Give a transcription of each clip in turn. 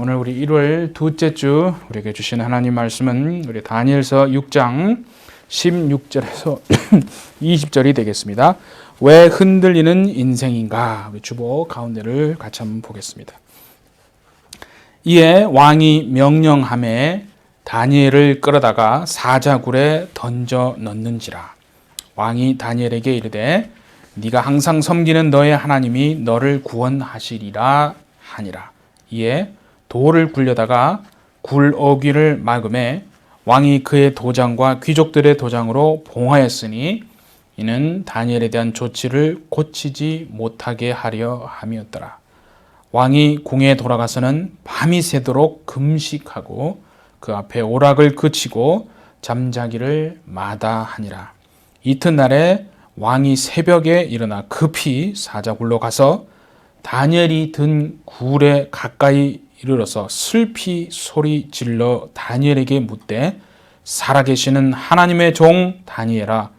오늘 우리 1월 둘째 주 우리에게 주신 하나님 말씀은 우리 다니엘서 6장 16절에서 20절이 되겠습니다. 왜 흔들리는 인생인가? 우리 주보 가운데를 같이 한번 보겠습니다. 이에 왕이 명령하매 다니엘을 끌어다가 사자굴에 던져 넣는지라. 왕이 다니엘에게 이르되 네가 항상 섬기는 너의 하나님이 너를 구원하시리라 하니라. 이에 돌을 굴려다가 굴 어귀를 막음에 왕이 그의 도장과 귀족들의 도장으로 봉하였으니 이는 다니엘에 대한 조치를 고치지 못하게 하려 함이었더라. 왕이 궁에 돌아가서는 밤이 새도록 금식하고 그 앞에 오락을 그치고 잠자기를 마다하니라. 이튿날에 왕이 새벽에 일어나 급히 사자굴로 가서 다니엘이 든 굴에 가까이 이르러서 슬피 소리 질러 다니엘에게 묻되 살아계시는 하나님의 종 다니엘아,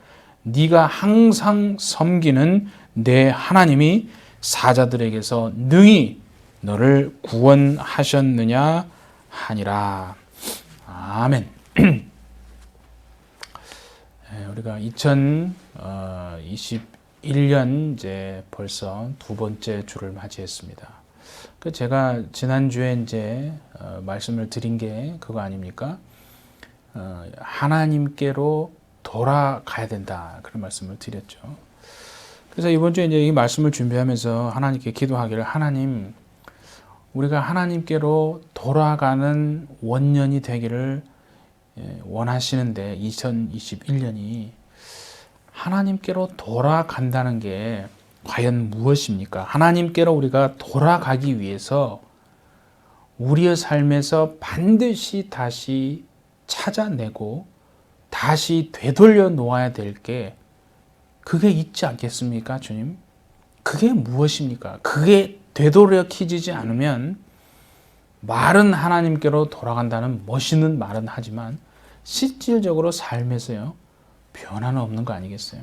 네가 항상 섬기는 내 하나님이 사자들에게서 능히 너를 구원하셨느냐 하니라. 아멘. 우리가 2021년 이제 벌써 두 번째 주를 맞이했습니다. 제가 지난주에 이제 말씀을 드린 게 그거 아닙니까? 하나님께로 돌아가야 된다. 그런 말씀을 드렸죠. 그래서 이번 주에 이제 이 말씀을 준비하면서 하나님께 기도하기를, 하나님, 우리가 하나님께로 돌아가는 원년이 되기를 원하시는데 2021년이 하나님께로 돌아간다는 게 과연 무엇입니까? 하나님께로 우리가 돌아가기 위해서 우리의 삶에서 반드시 다시 찾아내고 다시 되돌려 놓아야 될 게 그게 있지 않겠습니까, 주님? 그게 무엇입니까? 그게 되돌려키지 않으면 말은 하나님께로 돌아간다는 멋있는 말은 하지만 실질적으로 삶에서요, 변화는 없는 거 아니겠어요?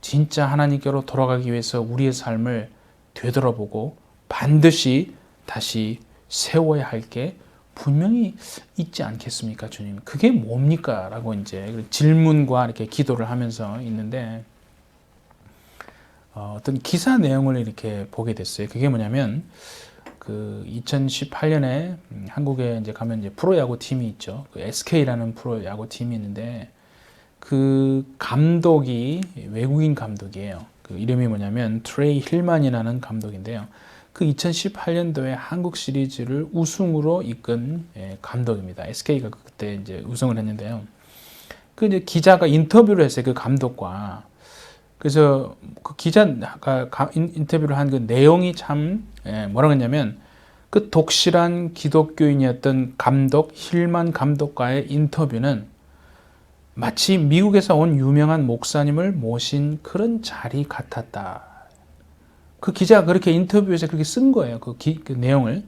진짜 하나님께로 돌아가기 위해서 우리의 삶을 되돌아보고 반드시 다시 세워야 할 게 분명히 있지 않겠습니까, 주님? 그게 뭡니까? 라고 이제 질문과 이렇게 기도를 하면서 있는데, 어떤 기사 내용을 이렇게 보게 됐어요. 그게 뭐냐면, 2018년에 한국에 이제 가면 이제 프로야구 팀이 있죠. SK라는 프로야구 팀이 있는데, 그 감독이 외국인 감독이에요. 그 이름이 뭐냐면 트레이 힐만이라는 감독인데요. 그 2018년도에 한국 시리즈를 우승으로 이끈 감독입니다. SK가 그때 이제 우승을 했는데요. 그 이제 기자가 인터뷰를 했어요. 그 감독과. 그래서 그 기자가 인터뷰를 한 그 내용이 참 뭐라고 했냐면, 그 독실한 기독교인이었던 감독 힐만 감독과의 인터뷰는 마치 미국에서 온 유명한 목사님을 모신 그런 자리 같았다. 그 기자가 그렇게 인터뷰에서 그렇게 쓴 거예요. 그 내용을.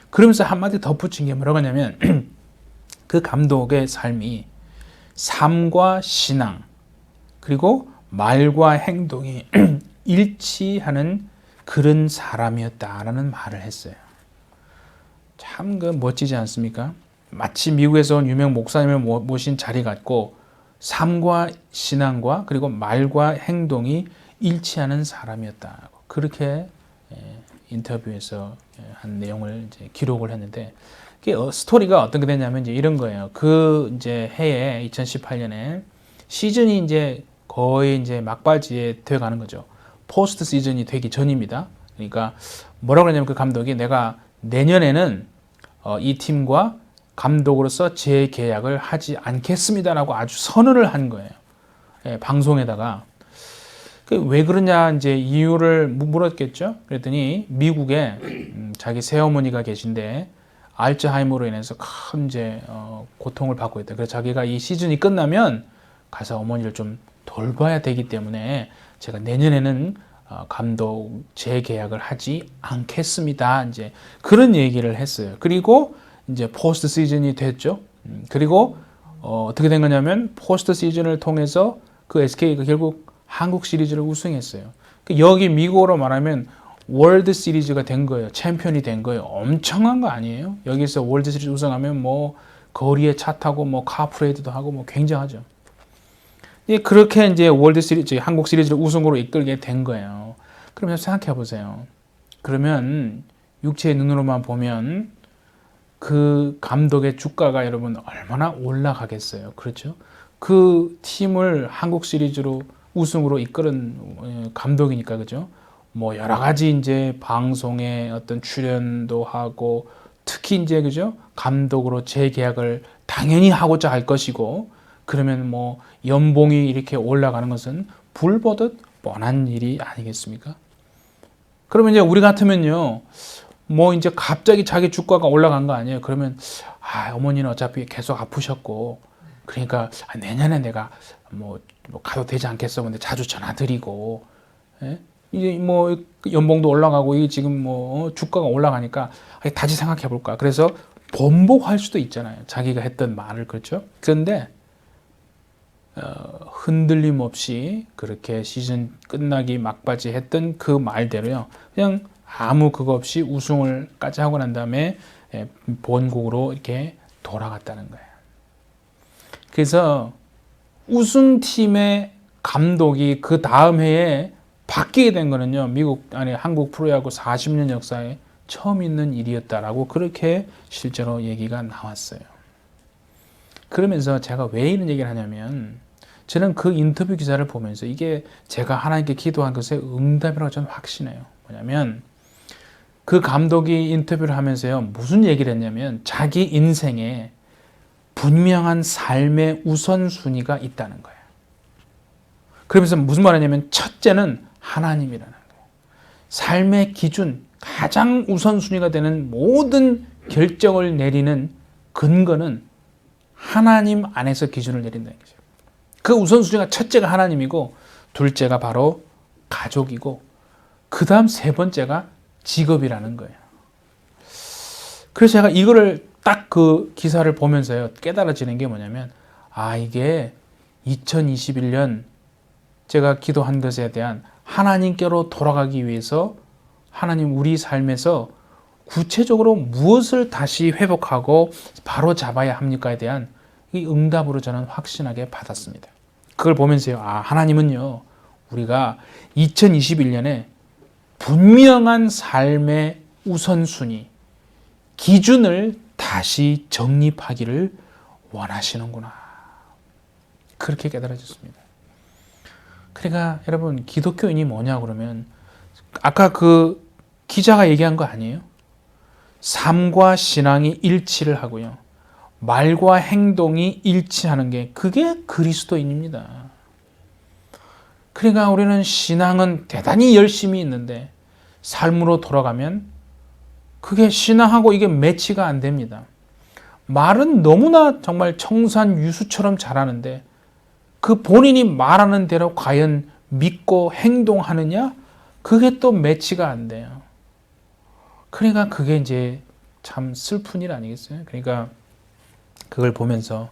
그러면서 한마디 덧붙인 게 뭐라고 하냐면 그 감독의 삶이 삶과 신앙 그리고 말과 행동이 일치하는 그런 사람이었다라는 말을 했어요. 참 멋지지 않습니까? 마치 미국에서 온 유명 목사님을 모신 자리 같고 삶과 신앙과 그리고 말과 행동이 일치하는 사람이었다. 그렇게 인터뷰에서 한 내용을 이제 기록을 했는데, 스토리가 어떤 게 되냐면 이제 이런 거예요. 그 이제 해에 2018년에 시즌이 이제 거의 이제 막바지에 되어 가는 거죠. 포스트 시즌이 되기 전입니다. 그러니까 뭐라고 하냐면 그 감독이 내가 내년에는 이 팀과 감독으로서 재계약을 하지 않겠습니다라고 아주 선언을 한 거예요. 방송에다가. 왜 그러냐 이제 이유를 물었겠죠. 그랬더니 미국에 자기 새어머니가 계신데 알츠하이머로 인해서 큰 이제 고통을 받고 있다. 그래서 자기가 이 시즌이 끝나면 가서 어머니를 좀 돌봐야 되기 때문에 제가 내년에는 감독 재계약을 하지 않겠습니다. 이제 그런 얘기를 했어요. 그리고 이제 포스트 시즌이 됐죠. 그리고 어떻게 된 거냐면 포스트 시즌을 통해서 그 SK가 결국 한국 시리즈를 우승했어요. 여기 미국어로 말하면 월드 시리즈가 된 거예요. 챔피언이 된 거예요. 엄청난 거 아니에요? 여기서 월드 시리즈 우승하면 뭐 거리에 차 타고 뭐 카프레이드도 하고 뭐 굉장하죠. 예, 그렇게 이제 월드 시리즈, 한국 시리즈를 우승으로 이끌게 된 거예요. 그러면 생각해 보세요. 그러면 육체의 눈으로만 보면 그 감독의 주가가 여러분 얼마나 올라가겠어요. 그렇죠? 그 팀을 한국 시리즈로 우승으로 이끄는 감독이니까, 그죠? 뭐 여러 가지 이제 방송에 어떤 출연도 하고, 특히 이제 그죠? 감독으로 재계약을 당연히 하고자 할 것이고, 그러면 뭐 연봉이 이렇게 올라가는 것은 불보듯 뻔한 일이 아니겠습니까? 그러면 이제 우리 같으면요, 뭐 이제 갑자기 자기 주가가 올라간 거 아니에요? 그러면 어머니는 어차피 계속 아프셨고, 그러니까 내년에 내가 뭐 가도 되지 않겠어? 근데 자주 전화 드리고, 예? 이제 뭐 연봉도 올라가고 이게 지금 뭐 주가가 올라가니까 다시 생각해 볼까? 그래서 번복할 수도 있잖아요. 자기가 했던 말을. 그렇죠? 그런데 흔들림 없이 그렇게 시즌 끝나기 막바지 했던 그 말대로요. 그냥 아무 그거 없이 우승을까지 하고 난 다음에 본국으로 이렇게 돌아갔다는 거예요. 그래서 우승팀의 감독이 그 다음 해에 바뀌게 된 거는요, 한국 프로야구 40년 역사에 처음 있는 일이었다라고 그렇게 실제로 얘기가 나왔어요. 그러면서 제가 왜 이런 얘기를 하냐면, 저는 그 인터뷰 기사를 보면서 이게 제가 하나님께 기도한 것의 응답이라고 저는 확신해요. 뭐냐면, 그 감독이 인터뷰를 하면서요, 무슨 얘기를 했냐면, 자기 인생에 분명한 삶의 우선순위가 있다는 거예요. 그러면서 무슨 말이냐면, 첫째는 하나님이라는 거예요. 삶의 기준, 가장 우선순위가 되는 모든 결정을 내리는 근거는 하나님 안에서 기준을 내린다는 거죠. 그 우선순위가 첫째가 하나님이고, 둘째가 바로 가족이고, 그 다음 세 번째가 직업이라는 거예요. 그래서 제가 이거를 딱 그 기사를 보면서요, 깨달아지는 게 뭐냐면, 이게 2021년 제가 기도한 것에 대한 하나님께로 돌아가기 위해서 하나님 우리 삶에서 구체적으로 무엇을 다시 회복하고 바로 잡아야 합니까에 대한 이 응답으로 저는 확신하게 받았습니다. 그걸 보면서요, 하나님은요, 우리가 2021년에 분명한 삶의 우선순위, 기준을 다시 정립하기를 원하시는구나. 그렇게 깨달아졌습니다. 그러니까 여러분, 기독교인이 뭐냐 그러면 아까 그 기자가 얘기한 거 아니에요? 삶과 신앙이 일치를 하고요, 말과 행동이 일치하는 게 그게 그리스도인입니다. 그러니까 우리는 신앙은 대단히 열심히 있는데 삶으로 돌아가면 그게 신앙하고 이게 매치가 안 됩니다. 말은 너무나 정말 청산유수처럼 잘하는데 그 본인이 말하는 대로 과연 믿고 행동하느냐? 그게 또 매치가 안 돼요. 그러니까 그게 이제 참 슬픈 일 아니겠어요? 그러니까 그걸 보면서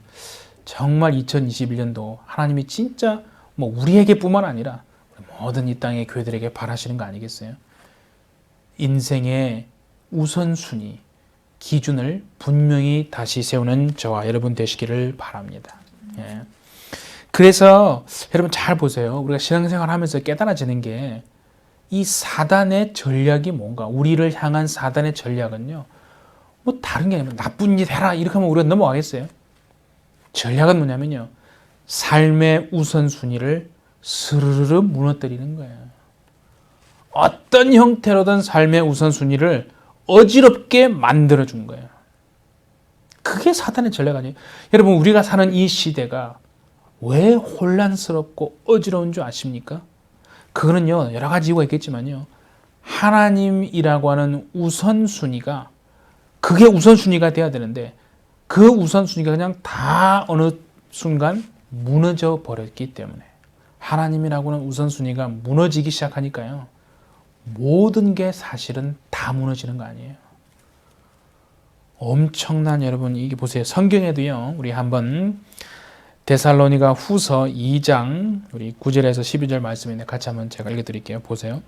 정말 2021년도 하나님이 진짜 뭐 우리에게뿐만 아니라 모든 이 땅의 교회들에게 바라시는 거 아니겠어요? 인생의 우선순위, 기준을 분명히 다시 세우는 저와 여러분 되시기를 바랍니다. 예. 그래서 여러분 잘 보세요. 우리가 신앙생활 하면서 깨달아지는 게 이 사단의 전략이 뭔가, 우리를 향한 사단의 전략은요, 뭐 다른 게 아니라 나쁜 짓 해라 이렇게 하면 우리가 넘어가겠어요? 전략은 뭐냐면요, 삶의 우선순위를 스르르 무너뜨리는 거예요. 어떤 형태로든 삶의 우선순위를 어지럽게 만들어준 거예요. 그게 사단의 전략 아니에요? 여러분, 우리가 사는 이 시대가 왜 혼란스럽고 어지러운 줄 아십니까? 그거는요, 여러 가지 이유가 있겠지만요, 하나님이라고 하는 우선순위가, 그게 우선순위가 돼야 되는데 그 우선순위가 그냥 다 어느 순간 무너져 버렸기 때문에, 하나님이라고 하는 우선순위가 무너지기 시작하니까요, 모든 게 사실은 다 무너지는 거 아니에요. 엄청난, 여러분 이게 보세요. 성경에도요, 우리 한번 데살로니가 후서 2장 우리 9절에서 12절 말씀인데 같이 한번 제가 읽어드릴게요. 보세요.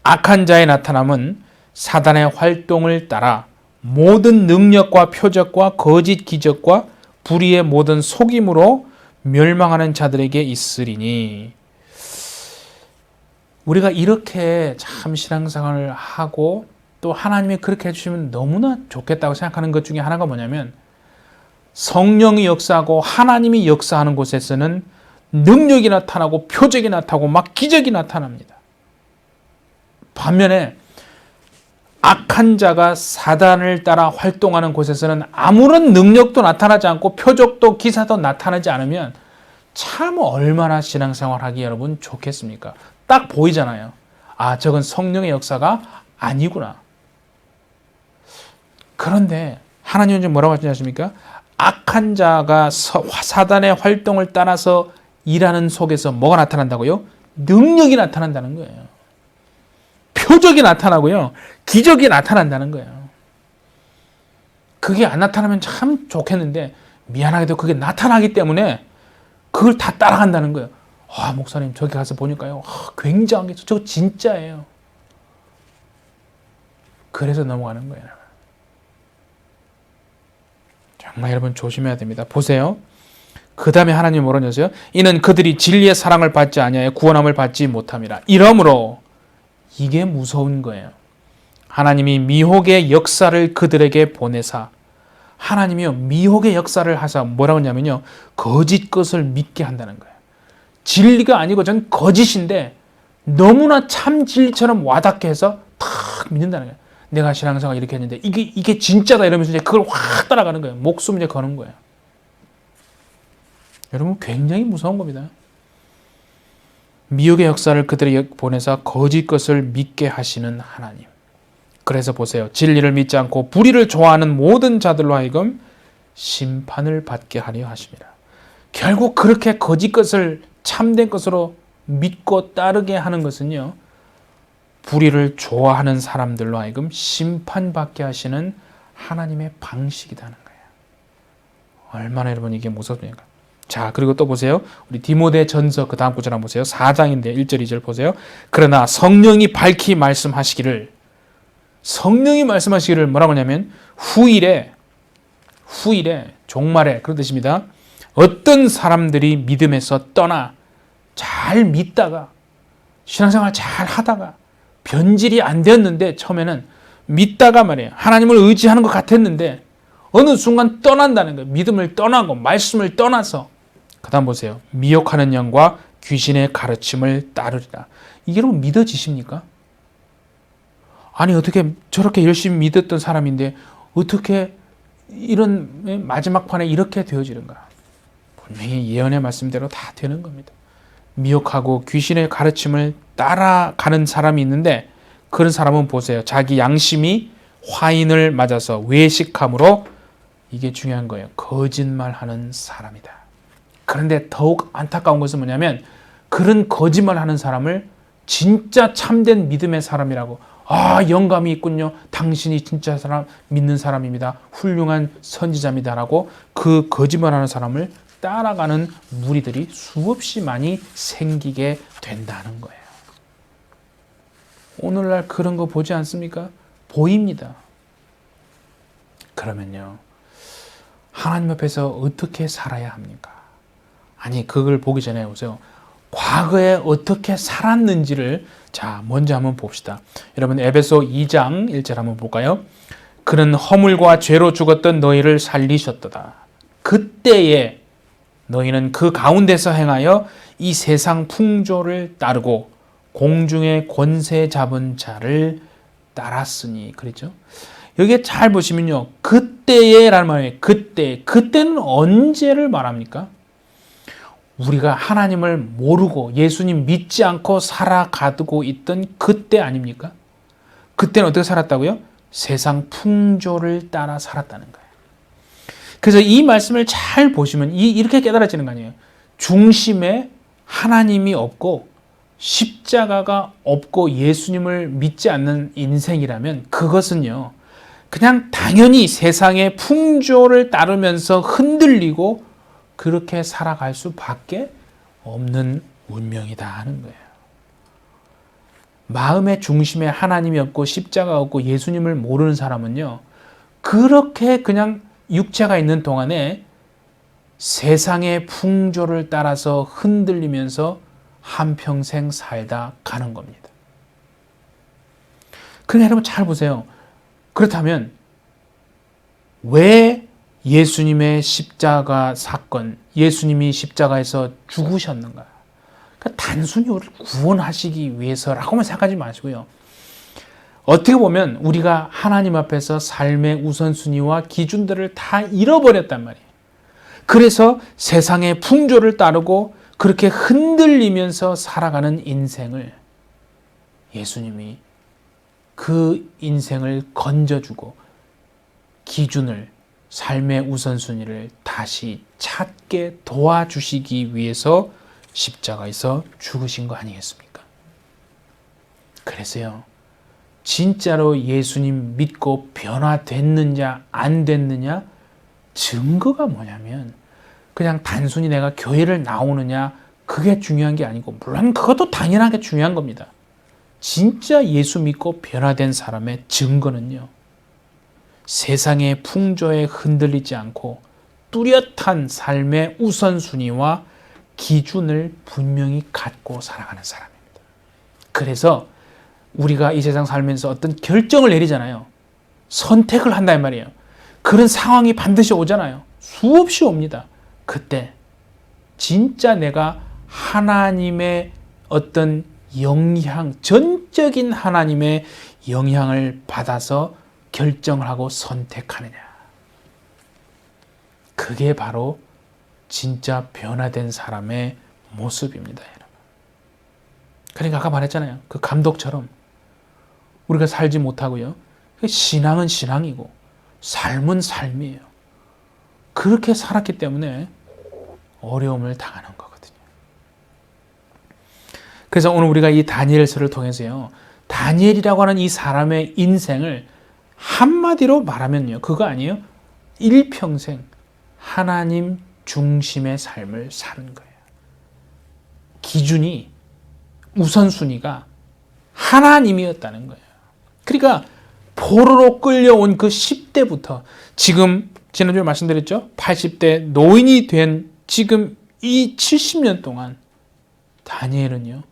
악한 자의 나타남은 사단의 활동을 따라 모든 능력과 표적과 거짓 기적과 불의의 모든 속임으로 멸망하는 자들에게 있으리니. 우리가 이렇게 참 신앙생활을 하고 또 하나님이 그렇게 해주시면 너무나 좋겠다고 생각하는 것 중에 하나가 뭐냐면, 성령이 역사하고 하나님이 역사하는 곳에서는 능력이 나타나고 표적이 나타나고 막 기적이 나타납니다. 반면에 악한 자가 사단을 따라 활동하는 곳에서는 아무런 능력도 나타나지 않고 표적도 기사도 나타나지 않으면 참 얼마나 신앙생활하기 여러분 좋겠습니까? 딱 보이잖아요. 아, 저건 성령의 역사가 아니구나. 그런데 하나님은 지금 뭐라고 하시냐십니까? 악한 자가 사단의 활동을 따라서 일하는 속에서 뭐가 나타난다고요? 능력이 나타난다는 거예요. 표적이 나타나고요. 기적이 나타난다는 거예요. 그게 안 나타나면 참 좋겠는데 미안하게도 그게 나타나기 때문에 그걸 다 따라간다는 거예요. 아, 목사님 저기 가서 보니까요. 굉장한 게 저거 진짜예요. 그래서 넘어가는 거예요. 정말 여러분 조심해야 됩니다. 보세요. 그 다음에 하나님 뭐라고 하세요? 이는 그들이 진리의 사랑을 받지 아니하여 구원함을 받지 못함이라. 이러므로 이게 무서운 거예요. 하나님이 미혹의 역사를 그들에게 보내사, 하나님이요 미혹의 역사를 하사 뭐라고 하냐면요, 거짓 것을 믿게 한다는 거예요. 진리가 아니고 전 거짓인데 너무나 참 진리처럼 와닿게 해서 탁 믿는다는 거예요. 내가 신앙생활 이렇게 했는데 이게 진짜다 이러면서 이제 그걸 확 따라가는 거예요. 목숨 이제 거는 거예요. 여러분 굉장히 무서운 겁니다. 미혹의 역사를 그들에게 보내사 거짓 것을 믿게 하시는 하나님. 그래서 보세요. 진리를 믿지 않고 불의를 좋아하는 모든 자들로 하여금 심판을 받게 하려 하십니다. 결국 그렇게 거짓 것을 참된 것으로 믿고 따르게 하는 것은요, 불의를 좋아하는 사람들로 하여금 심판받게 하시는 하나님의 방식이라는 거예요. 얼마나 여러분 이게 무섭습니까? 자, 그리고 또 보세요. 우리 디모데 전서 그 다음 구절 한번 보세요. 4장인데 1절 2절 보세요. 그러나 성령이 밝히 말씀하시기를, 성령이 말씀하시기를 뭐라고 하냐면 후일에 종말에 그런 뜻입니다. 어떤 사람들이 믿음에서 떠나 잘 믿다가 신앙생활 잘 하다가 변질이 안 되었는데, 처음에는 믿다가 말이에요, 하나님을 의지하는 것 같았는데 어느 순간 떠난다는 거예요. 믿음을 떠나고 말씀을 떠나서. 그 다음 보세요. 미혹하는 영과 귀신의 가르침을 따르리라. 이게 여러분 믿어지십니까? 아니 어떻게 저렇게 열심히 믿었던 사람인데 어떻게 이런 마지막 판에 이렇게 되어지는가? 분명히 예언의 말씀대로 다 되는 겁니다. 미혹하고 귀신의 가르침을 따라가는 사람이 있는데, 그런 사람은 보세요. 자기 양심이 화인을 맞아서 외식함으로, 이게 중요한 거예요, 거짓말하는 사람이다. 그런데 더욱 안타까운 것은 뭐냐면 그런 거짓말하는 사람을 진짜 참된 믿음의 사람이라고, 아 영감이 있군요, 당신이 진짜 사람 믿는 사람입니다, 훌륭한 선지자입니다라고 그 거짓말하는 사람을 따라가는 무리들이 수없이 많이 생기게 된다는 거예요. 오늘날 그런 거 보지 않습니까? 보입니다. 그러면요, 하나님 앞에서 어떻게 살아야 합니까? 아니 그걸 보기 전에 보세요. 과거에 어떻게 살았는지를 자 먼저 한번 봅시다. 여러분 에베소 2장 1절 한번 볼까요? 그는 허물과 죄로 죽었던 너희를 살리셨도다. 그때에 너희는 그 가운데서 행하여 이 세상 풍조를 따르고 공중의 권세 잡은 자를 따랐으니. 그랬죠? 여기에 잘 보시면요, 그때에 라는 말이에요. 그때는 언제를 말합니까? 우리가 하나님을 모르고 예수님 믿지 않고 살아가고 있던 그때 아닙니까? 그때는 어떻게 살았다고요? 세상 풍조를 따라 살았다는 거예요. 그래서 이 말씀을 잘 보시면 이렇게 깨달아지는 거 아니에요. 중심에 하나님이 없고 십자가가 없고 예수님을 믿지 않는 인생이라면 그것은요, 그냥 당연히 세상의 풍조를 따르면서 흔들리고 그렇게 살아갈 수밖에 없는 운명이다 하는 거예요. 마음의 중심에 하나님이 없고 십자가 없고 예수님을 모르는 사람은요, 그렇게 그냥 육체가 있는 동안에 세상의 풍조를 따라서 흔들리면서 한평생 살다 가는 겁니다. 그러니까 여러분 잘 보세요. 그렇다면 왜 예수님의 십자가 사건, 예수님이 십자가에서 죽으셨는가? 그러니까 단순히 우리를 구원하시기 위해서라고만 생각하지 마시고요. 어떻게 보면 우리가 하나님 앞에서 삶의 우선순위와 기준들을 다 잃어버렸단 말이에요. 그래서 세상의 풍조를 따르고 그렇게 흔들리면서 살아가는 인생을 예수님이 그 인생을 건져주고 기준을, 삶의 우선순위를 다시 찾게 도와주시기 위해서 십자가에서 죽으신 거 아니겠습니까? 그래서요, 진짜로 예수님 믿고 변화됐느냐 안 됐느냐 증거가 뭐냐면 그냥 단순히 내가 교회를 나오느냐 그게 중요한 게 아니고, 물론 그것도 당연하게 중요한 겁니다. 진짜 예수 믿고 변화된 사람의 증거는요, 세상의 풍조에 흔들리지 않고 뚜렷한 삶의 우선순위와 기준을 분명히 갖고 살아가는 사람입니다. 그래서 우리가 이 세상 살면서 어떤 결정을 내리잖아요. 선택을 한단 말이에요. 그런 상황이 반드시 오잖아요. 수없이 옵니다. 그때 진짜 내가 하나님의 어떤 영향, 전적인 하나님의 영향을 받아서 결정을 하고 선택하느냐. 그게 바로 진짜 변화된 사람의 모습입니다, 여러분. 그러니까 아까 말했잖아요. 그 감독처럼 우리가 살지 못하고요. 신앙은 신앙이고 삶은 삶이에요. 그렇게 살았기 때문에 어려움을 당하는 거거든요. 그래서 오늘 우리가 이 다니엘서를 통해서요, 다니엘이라고 하는 이 사람의 인생을 한마디로 말하면요, 그거 아니에요? 일평생 하나님 중심의 삶을 사는 거예요. 기준이, 우선순위가 하나님이었다는 거예요. 그러니까 포로로 끌려온 그 10대부터 지금 지난주에 말씀드렸죠? 80대 노인이 된 지금 이 70년 동안 다니엘은요,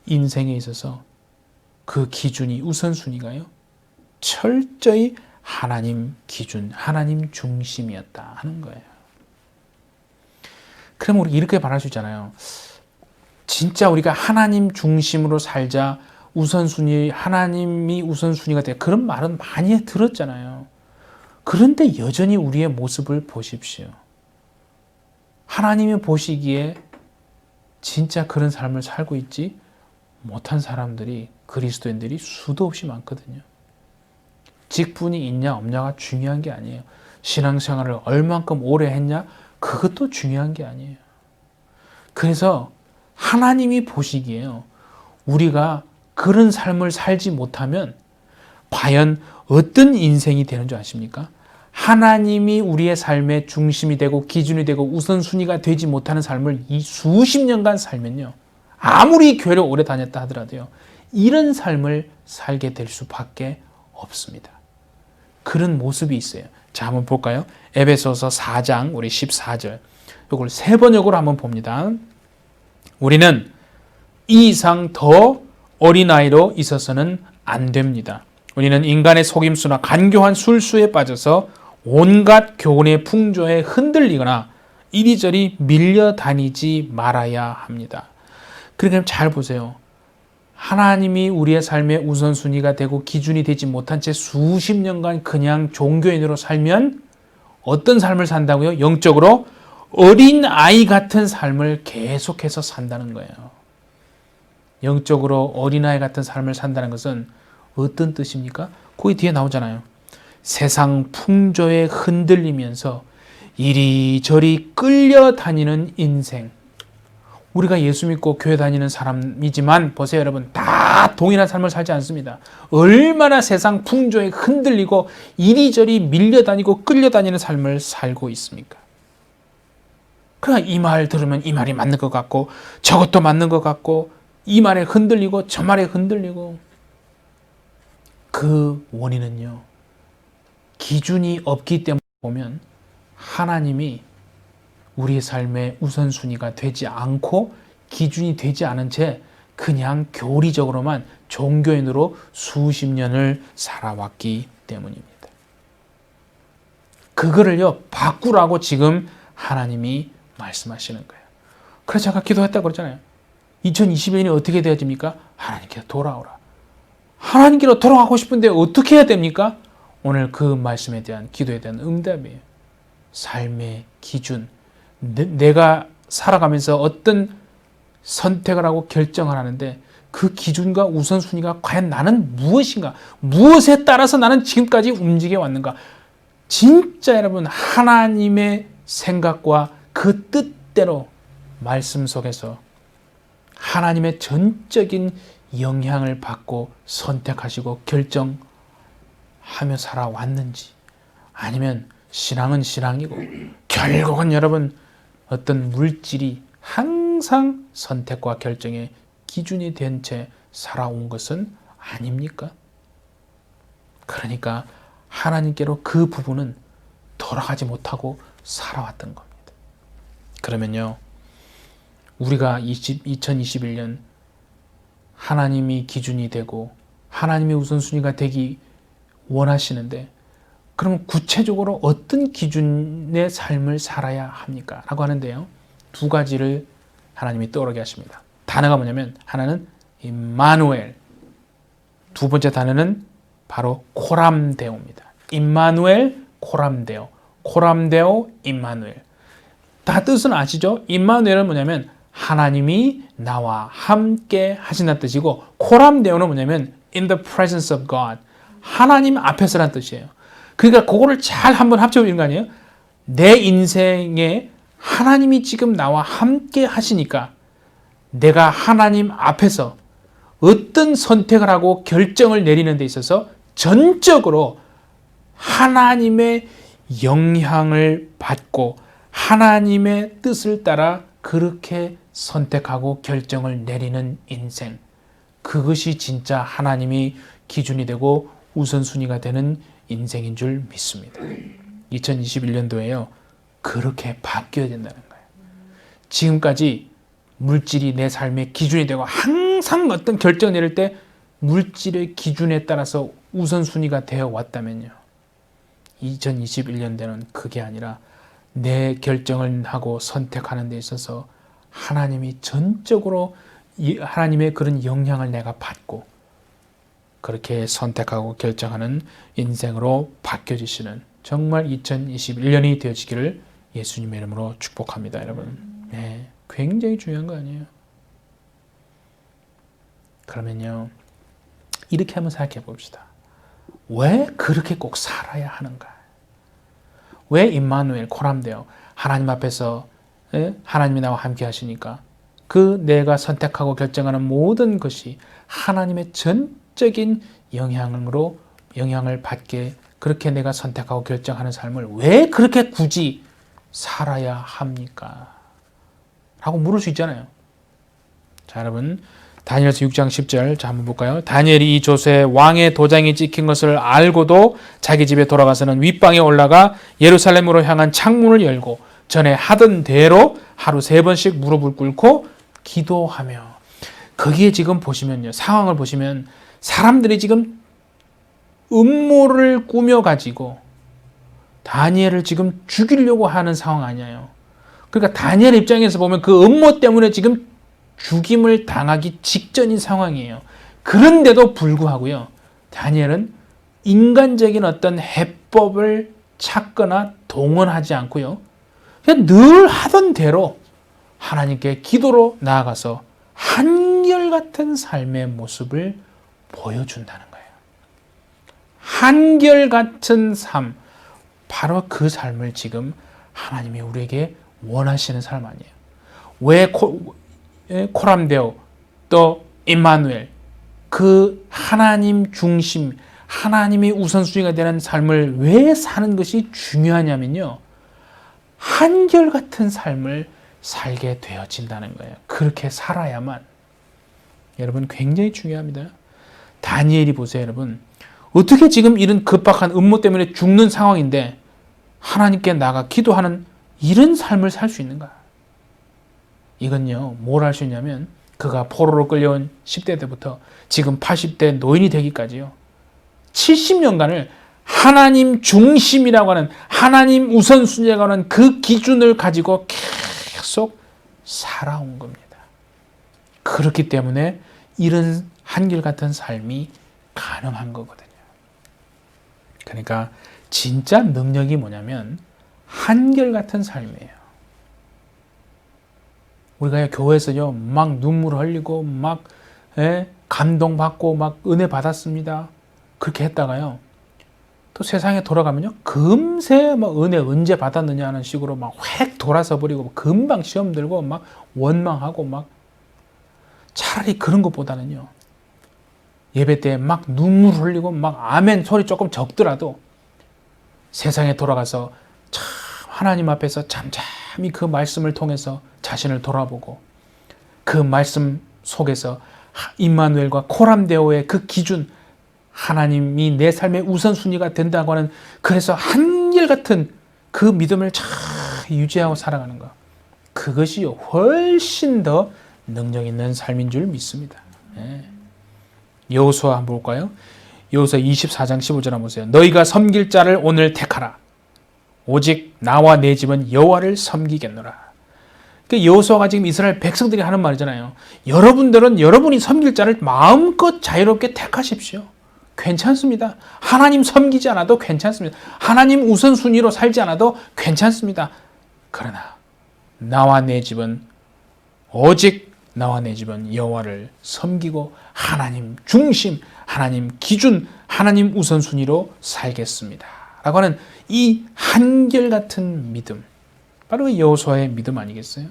인생에 있어서 그 기준이, 우선순위가요, 철저히 하나님 기준, 하나님 중심이었다 하는 거예요. 그럼 우리 이렇게 말할 수 있잖아요. 진짜 우리가 하나님 중심으로 살자, 우선순위, 하나님이 우선순위가 돼. 그런 말은 많이 들었잖아요. 그런데 여전히 우리의 모습을 보십시오. 하나님이 보시기에 진짜 그런 삶을 살고 있지 못한 사람들이, 그리스도인들이 수도 없이 많거든요. 직분이 있냐 없냐가 중요한 게 아니에요. 신앙생활을 얼만큼 오래 했냐, 그것도 중요한 게 아니에요. 그래서 하나님이 보시기에요, 우리가 그런 삶을 살지 못하면 과연 어떤 인생이 되는 줄 아십니까? 하나님이 우리의 삶의 중심이 되고 기준이 되고 우선순위가 되지 못하는 삶을 이 수십 년간 살면요, 아무리 교회를 오래 다녔다 하더라도요, 이런 삶을 살게 될 수밖에 없습니다. 그런 모습이 있어요. 자, 한번 볼까요? 에베소서 4장 우리 14절, 이걸 세 번역으로 한번 봅니다. 우리는 이 이상 더 어린아이로 있어서는 안 됩니다. 우리는 인간의 속임수나 간교한 술수에 빠져서 온갖 교훈의 풍조에 흔들리거나 이리저리 밀려다니지 말아야 합니다. 그러니까 잘 보세요. 하나님이 우리의 삶의 우선순위가 되고 기준이 되지 못한 채 수십 년간 그냥 종교인으로 살면 어떤 삶을 산다고요? 영적으로 어린 아이 같은 삶을 계속해서 산다는 거예요. 영적으로 어린아이 같은 삶을 산다는 것은 어떤 뜻입니까? 거기 뒤에 나오잖아요. 세상 풍조에 흔들리면서 이리저리 끌려다니는 인생. 우리가 예수 믿고 교회 다니는 사람이지만 보세요, 여러분, 다 동일한 삶을 살지 않습니다. 얼마나 세상 풍조에 흔들리고 이리저리 밀려다니고 끌려다니는 삶을 살고 있습니까? 그러니까 이 말 들으면 이 말이 맞는 것 같고 저것도 맞는 것 같고 이 말에 흔들리고 저 말에 흔들리고, 그 원인은요, 기준이 없기 때문에 보면 하나님이 우리의 삶의 우선순위가 되지 않고 기준이 되지 않은 채 그냥 교리적으로만 종교인으로 수십 년을 살아왔기 때문입니다. 그거를요, 바꾸라고 지금 하나님이 말씀하시는 거예요. 그래서 제가 기도했다고 그랬잖아요. 2021년이 어떻게 되어집니까? 하나님께로 돌아오라. 하나님께로 돌아가고 싶은데 어떻게 해야 됩니까? 오늘 그 말씀에 대한 기도에 대한 응답이에요. 삶의 기준, 내가 살아가면서 어떤 선택을 하고 결정을 하는데 그 기준과 우선순위가 과연 나는 무엇인가? 무엇에 따라서 나는 지금까지 움직여 왔는가? 진짜 여러분, 하나님의 생각과 그 뜻대로 말씀 속에서 하나님의 전적인 영향을 받고 선택하시고 결정하며 살아왔는지, 아니면 신앙은 신앙이고 결국은 여러분 어떤 물질이 항상 선택과 결정의 기준이 된 채 살아온 것은 아닙니까? 그러니까 하나님께로 그 부분은 돌아가지 못하고 살아왔던 겁니다. 그러면요, 우리가 2021년 하나님이 기준이 되고 하나님의 우선순위가 되기 원하시는데, 그러면 구체적으로 어떤 기준의 삶을 살아야 합니까? 라고 하는데요, 두 가지를 하나님이 떠오르게 하십니다. 단어가 뭐냐면, 하나는 임마누엘, 두 번째 단어는 바로 코람데오입니다. 임마누엘, 코람데오, 코람데오, 임마누엘. 다 뜻은 아시죠? 임마누엘은 뭐냐면 하나님이 나와 함께 하신다는 뜻이고, 코람데오는 뭐냐면 in the presence of God, 하나님 앞에서라는 뜻이에요. 그러니까 그거를 잘 한번 합쳐보는 거 아니에요? 내 인생에 하나님이 지금 나와 함께 하시니까 내가 하나님 앞에서 어떤 선택을 하고 결정을 내리는 데 있어서 전적으로 하나님의 영향을 받고 하나님의 뜻을 따라 그렇게 선택하고 결정을 내리는 인생, 그것이 진짜 하나님이 기준이 되고 우선순위가 되는 인생인 줄 믿습니다. 2021년도에요, 그렇게 바뀌어야 된다는 거예요. 지금까지 물질이 내 삶의 기준이 되고 항상 어떤 결정 내릴 때 물질의 기준에 따라서 우선순위가 되어 왔다면요, 2021년도는 그게 아니라 내 결정을 하고 선택하는 데 있어서 하나님이 전적으로 하나님의 그런 영향을 내가 받고 그렇게 선택하고 결정하는 인생으로 바뀌어지시는 정말 2021년이 되어지기를 예수님의 이름으로 축복합니다, 여러분. 네, 굉장히 중요한 거 아니에요? 그러면요, 이렇게 한번 생각해 봅시다. 왜 그렇게 꼭 살아야 하는가? 왜 임마누엘, 코람데오, 하나님 앞에서 하나님이 나와 함께 하시니까 그 내가 선택하고 결정하는 모든 것이 하나님의 전적인 영향을 받게, 그렇게 내가 선택하고 결정하는 삶을 왜 그렇게 굳이 살아야 합니까? 라고 물을 수 있잖아요. 자, 여러분, 다니엘서 6장 10절 자 한번 볼까요? 다니엘이 이 조서에 왕의 도장이 찍힌 것을 알고도 자기 집에 돌아가서는 윗방에 올라가 예루살렘으로 향한 창문을 열고 전에 하던 대로 하루 3번씩 무릎을 꿇고 기도하며, 거기에 지금 보시면요, 상황을 보시면 사람들이 지금 음모를 꾸며가지고 다니엘을 지금 죽이려고 하는 상황 아니에요. 그러니까 다니엘 입장에서 보면 그 음모 때문에 지금 죽임을 당하기 직전인 상황이에요. 그런데도 불구하고요, 다니엘은 인간적인 어떤 해법을 찾거나 동원하지 않고요, 그냥 늘 하던 대로 하나님께 기도로 나아가서 한결같은 삶의 모습을 보여준다는 거예요. 한결같은 삶, 바로 그 삶을 지금 하나님이 우리에게 원하시는 삶 아니에요. 왜 코람데오, 또 임마누엘, 그 하나님 중심, 하나님이 우선순위가 되는 삶을 왜 사는 것이 중요하냐면요, 한결같은 삶을 살게 되어진다는 거예요. 그렇게 살아야만 여러분 굉장히 중요합니다. 다니엘이 보세요, 여러분. 어떻게 지금 이런 급박한 음모 때문에 죽는 상황인데 하나님께 나가 기도하는 이런 삶을 살 수 있는가? 이건요, 뭘 할 수 있냐면 그가 포로로 끌려온 10대 때부터 지금 80대 노인이 되기까지요. 70년간을 하나님 중심이라고 하는 하나님 우선순위라고 하는 그 기준을 가지고 계속 살아온 겁니다. 그렇기 때문에 이런 한결같은 삶이 가능한 거거든요. 그러니까 진짜 능력이 뭐냐면 한결같은 삶이에요. 우리가 교회에서요 막 눈물 흘리고 막 감동받고 막 은혜 받았습니다. 그렇게 했다가요 또 세상에 돌아가면요 금세 막 은혜 언제 받았느냐 하는 식으로 막 획 돌아서 버리고 금방 시험 들고 막 원망하고 막 차라리 그런 것보다는요 예배 때 막 눈물 흘리고 막 아멘 소리 조금 적더라도 세상에 돌아가서 참 하나님 앞에서 잠잠히 그 말씀을 통해서 자신을 돌아보고 그 말씀 속에서 임마누엘과 코람데오의 그 기준 하나님이 내 삶의 우선순위가 된다고 하는 그래서 한결같은 그 믿음을 잘 유지하고 살아가는 것 그것이 훨씬 더 능력 있는 삶인 줄 믿습니다. 여호수아 한번 볼까요? 여호수아 24장 15절 한번 보세요. 너희가 섬길 자를 오늘 택하라. 오직 나와 내 집은 여호와를 섬기겠노라. 여호수아가 지금 이스라엘 백성들이 하는 말이잖아요. 여러분들은 여러분이 섬길 자를 마음껏 자유롭게 택하십시오. 괜찮습니다. 하나님 섬기지 않아도 괜찮습니다. 하나님 우선순위로 살지 않아도 괜찮습니다. 그러나 나와 내 집은 오직 나와 내 집은 여호와를 섬기고 하나님 중심, 하나님 기준, 하나님 우선순위로 살겠습니다. 라고 하는 이 한결같은 믿음 바로 여호수아의 믿음 아니겠어요?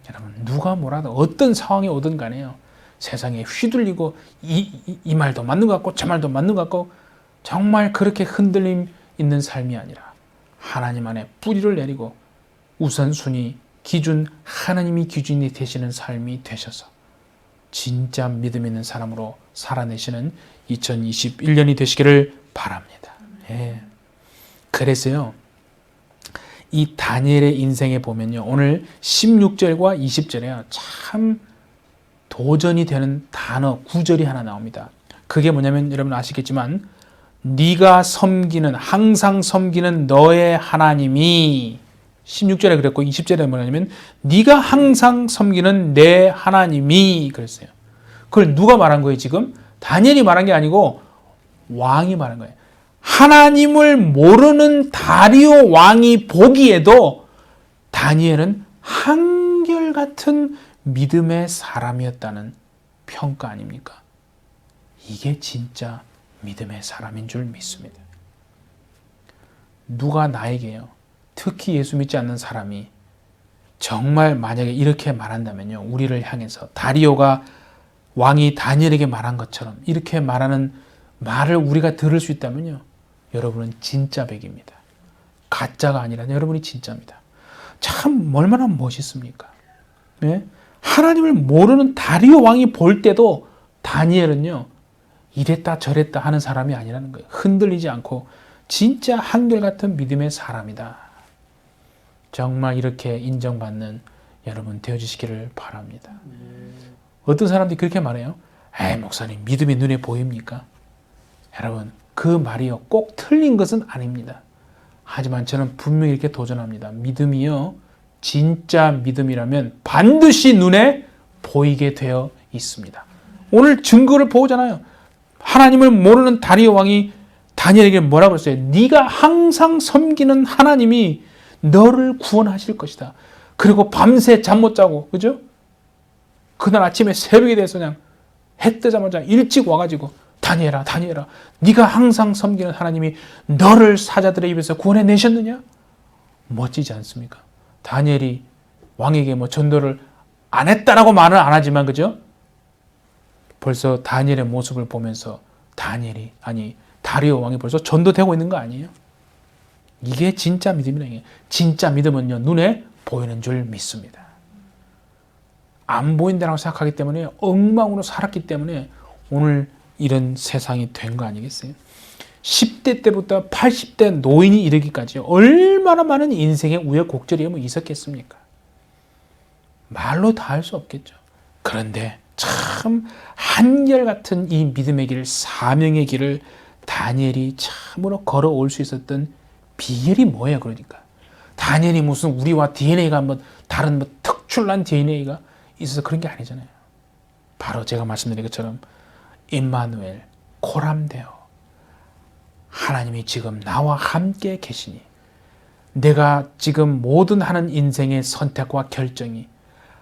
여러분 누가 뭐라도 어떤 상황이 오든 간에요. 세상에 휘둘리고 이 말도 맞는 것 같고 저 말도 맞는 것 같고 정말 그렇게 흔들림 있는 삶이 아니라 하나님 안에 뿌리를 내리고 우선순위, 기준, 하나님이 기준이 되시는 삶이 되셔서 진짜 믿음 있는 사람으로 살아내시는 2021년이 되시기를 바랍니다. 그래서요 이 다니엘의 인생에 보면요 오늘 16절과 20절에 참 도전이 되는 단어, 구절이 하나 나옵니다. 그게 뭐냐면 여러분 아시겠지만 네가 섬기는 항상 섬기는 너의 하나님이 16절에 그랬고 20절에 뭐냐면 네가 항상 섬기는 내 하나님이 그랬어요. 그걸 누가 말한 거예요 지금? 다니엘이 말한 게 아니고 왕이 말한 거예요. 하나님을 모르는 다리오 왕이 보기에도 다니엘은 한결같은 믿음의 사람이었다는 평가 아닙니까? 이게 진짜 믿음의 사람인 줄 믿습니다. 누가 나에게요, 특히 예수 믿지 않는 사람이 정말 만약에 이렇게 말한다면요, 우리를 향해서 다리오가 왕이 다니엘에게 말한 것처럼 이렇게 말하는 말을 우리가 들을 수 있다면요, 여러분은 진짜 백입니다. 가짜가 아니라 여러분이 진짜입니다. 참 얼마나 멋있습니까? 네? 하나님을 모르는 다리오 왕이 볼 때도 다니엘은요 이랬다 저랬다 하는 사람이 아니라는 거예요. 흔들리지 않고 진짜 한결같은 믿음의 사람이다. 정말 이렇게 인정받는 여러분 되어주시기를 바랍니다. 어떤 사람들이 그렇게 말해요. 에이 목사님 믿음이 눈에 보입니까? 여러분 그 말이요 꼭 틀린 것은 아닙니다. 하지만 저는 분명히 이렇게 도전합니다. 믿음이요 진짜 믿음이라면 반드시 눈에 보이게 되어 있습니다. 오늘 증거를 보잖아요. 하나님을 모르는 다리오 왕이 다니엘에게 뭐라고 했어요? 네가 항상 섬기는 하나님이 너를 구원하실 것이다. 그리고 밤새 잠 못 자고 그죠? 그날 아침에 새벽에 대해서 그냥 해 뜨자마자 일찍 와가지고 다니엘아 네가 항상 섬기는 하나님이 너를 사자들의 입에서 구원해내셨느냐? 멋지지 않습니까? 다니엘이 왕에게 뭐 전도를 안 했다라고 말은 안 하지만 그죠? 벌써 다니엘의 모습을 보면서 다리오 왕이 벌써 전도되고 있는 거 아니에요? 이게 진짜 믿음이라는 게 진짜 믿음은요 눈에 보이는 줄 믿습니다. 안 보인다고 생각하기 때문에 엉망으로 살았기 때문에 오늘 이런 세상이 된 거 아니겠어요? 10대 때부터 80대 노인이 이르기까지 얼마나 많은 인생의 우여곡절이 있었겠습니까? 말로 다 할 수 없겠죠. 그런데 참 한결같은 이 믿음의 길, 사명의 길을 다니엘이 참으로 걸어올 수 있었던 비결이 뭐예요? 그러니까 다니엘이 무슨 우리와 DNA가 다른 특출난 DNA가 있어서 그런 게 아니잖아요. 바로 제가 말씀드린 것처럼 임마누엘, 코람데오, 하나님이 지금 나와 함께 계시니 내가 지금 모든 하는 인생의 선택과 결정이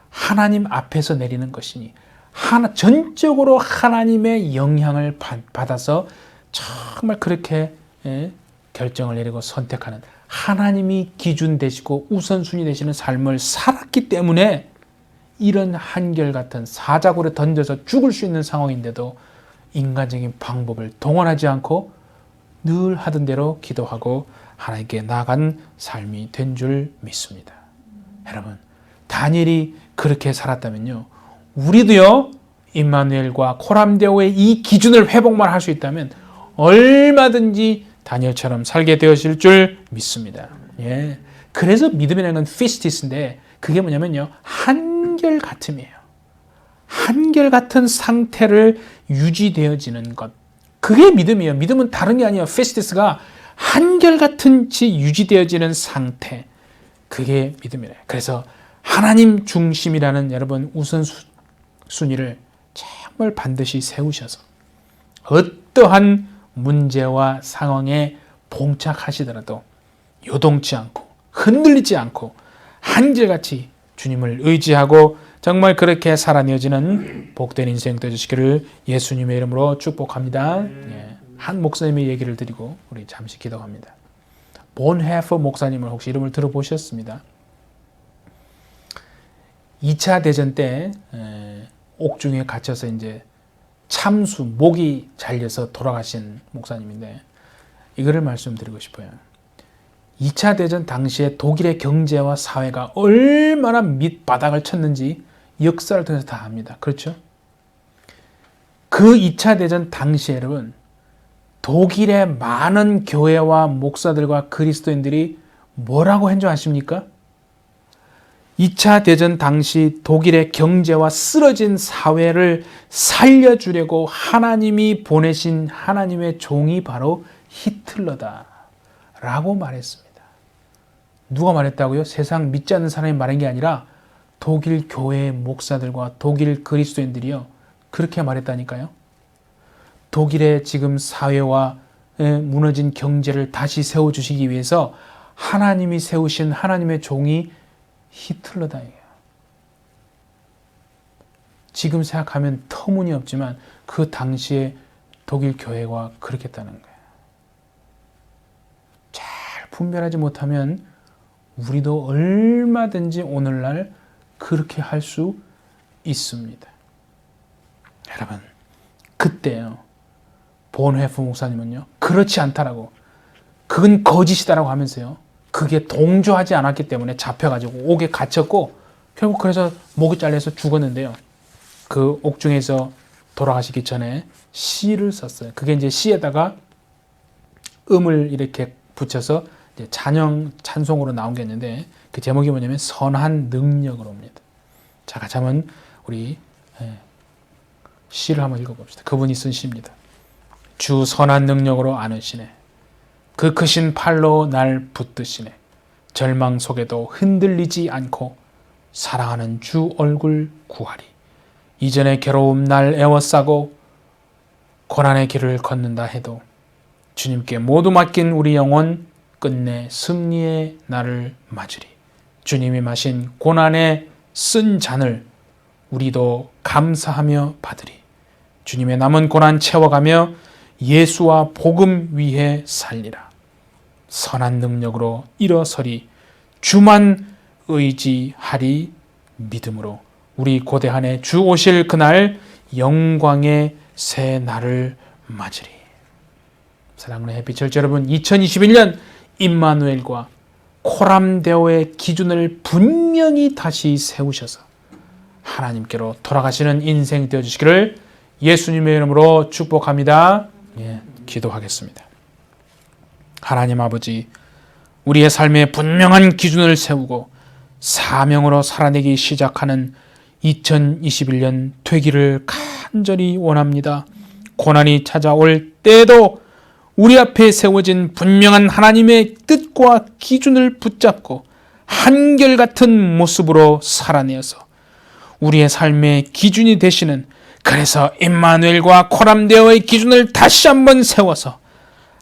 하나님 앞에서 내리는 것이니 전적으로 하나님의 영향을 받아서 정말 그렇게 결정을 내리고 선택하는 하나님이 기준 되시고 우선순위 되시는 삶을 살았기 때문에 이런 한결같은 사자굴에 던져서 죽을 수 있는 상황인데도 인간적인 방법을 동원하지 않고 늘 하던 대로 기도하고 하나님께 나아간 삶이 된 줄 믿습니다. 여러분, 다니엘이 그렇게 살았다면요, 우리도요 임마누엘과 코람데오의 이 기준을 회복만 할 수 있다면 얼마든지 다니엘처럼 살게 되어질 줄 믿습니다. 예. 그래서 믿음이라는 건 피스티스인데 그게 뭐냐면요, 한결같음이에요. 한결같은 상태를 유지되어지는 것, 그게 믿음이에요. 믿음은 다른 게 아니에요. 피스티스가 한결같은지 유지되어지는 상태, 그게 믿음이래요. 그래서 하나님 중심이라는 여러분 우선순위를 정말 반드시 세우셔서 어떠한 문제와 상황에 봉착하시더라도 요동치 않고 흔들리지 않고 한결같이 주님을 의지하고 정말 그렇게 살아내어지는 복된 인생 되시기를 예수님의 이름으로 축복합니다. 예. 한 목사님의 얘기를 드리고 우리 잠시 기도합니다. 본헤퍼 목사님을 혹시 이름을 들어보셨습니다? 2차 대전 때 옥중에 갇혀서 이제 참수, 목이 잘려서 돌아가신 목사님인데 이거를 말씀드리고 싶어요. 2차 대전 당시에 독일의 경제와 사회가 얼마나 밑바닥을 쳤는지 역사를 통해서 다 압니다. 그렇죠? 그 2차 대전 당시에 여러분, 독일의 많은 교회와 목사들과 그리스도인들이 뭐라고 한 줄 아십니까? 2차 대전 당시 독일의 경제와 쓰러진 사회를 살려주려고 하나님이 보내신 하나님의 종이 바로 히틀러다 라고 말했습니다. 누가 말했다고요? 세상 믿지 않는 사람이 말한 게 아니라 독일 교회의 목사들과 독일 그리스도인들이요, 그렇게 말했다니까요. 독일의 지금 사회와 무너진 경제를 다시 세워주시기 위해서 하나님이 세우신 하나님의 종이 히틀러다. 지금 생각하면 터무니없지만 그 당시에 독일 교회가 그렇게 했다는 거예요. 잘 분별하지 못하면 우리도 얼마든지 오늘날 그렇게 할 수 있습니다. 여러분, 그때요, 본헤퍼 목사님은요, 그렇지 않다라고, 그건 거짓이다라고 하면서요, 그게 동조하지 않았기 때문에 잡혀가지고 옥에 갇혔고 결국 그래서 목이 잘려서 죽었는데요, 그 옥중에서 돌아가시기 전에 시를 썼어요. 그게 이제 시에다가 음을 이렇게 붙여서 이제 찬송으로 나온 게 있는데 그 제목이 뭐냐면 선한 능력으로입니다. 자, 같이 한번 우리 시를 한번 읽어봅시다. 그분이 쓴 시입니다. 주 선한 능력으로 안으시네. 그 크신 팔로 날 붙드시네. 절망 속에도 흔들리지 않고 사랑하는 주 얼굴 구하리. 이전의 괴로움 날 애워싸고 고난의 길을 걷는다 해도 주님께 모두 맡긴 우리 영혼 끝내 승리의 날을 맞으리. 주님이 마신 고난의 쓴 잔을 우리도 감사하며 받으리. 주님의 남은 고난 채워가며 예수와 복음 위에 살리라. 선한 능력으로 일어서리. 주만 의지하리. 믿음으로 우리 고대한 해 주 오실 그날 영광의 새 날을 맞으리. 사랑하는 햇빛철 여러분, 2021년 임마누엘과 코람데오의 기준을 분명히 다시 세우셔서 하나님께로 돌아가시는 인생 되어주시기를 예수님의 이름으로 축복합니다. 기도하겠습니다. 하나님 아버지, 우리의 삶에 분명한 기준을 세우고 사명으로 살아내기 시작하는 2021년 되기를 간절히 원합니다. 고난이 찾아올 때에도 우리 앞에 세워진 분명한 하나님의 뜻과 기준을 붙잡고 한결같은 모습으로 살아내어서 우리의 삶의 기준이 되시는, 그래서 임마누엘과 코람데오의 기준을 다시 한번 세워서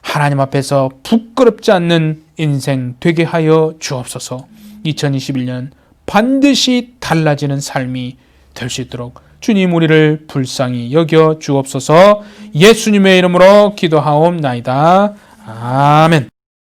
하나님 앞에서 부끄럽지 않는 인생 되게 하여 주옵소서. 2021년 반드시 달라지는 삶이 될 수 있도록 주님 우리를 불쌍히 여겨 주옵소서. 예수님의 이름으로 기도하옵나이다. 아멘.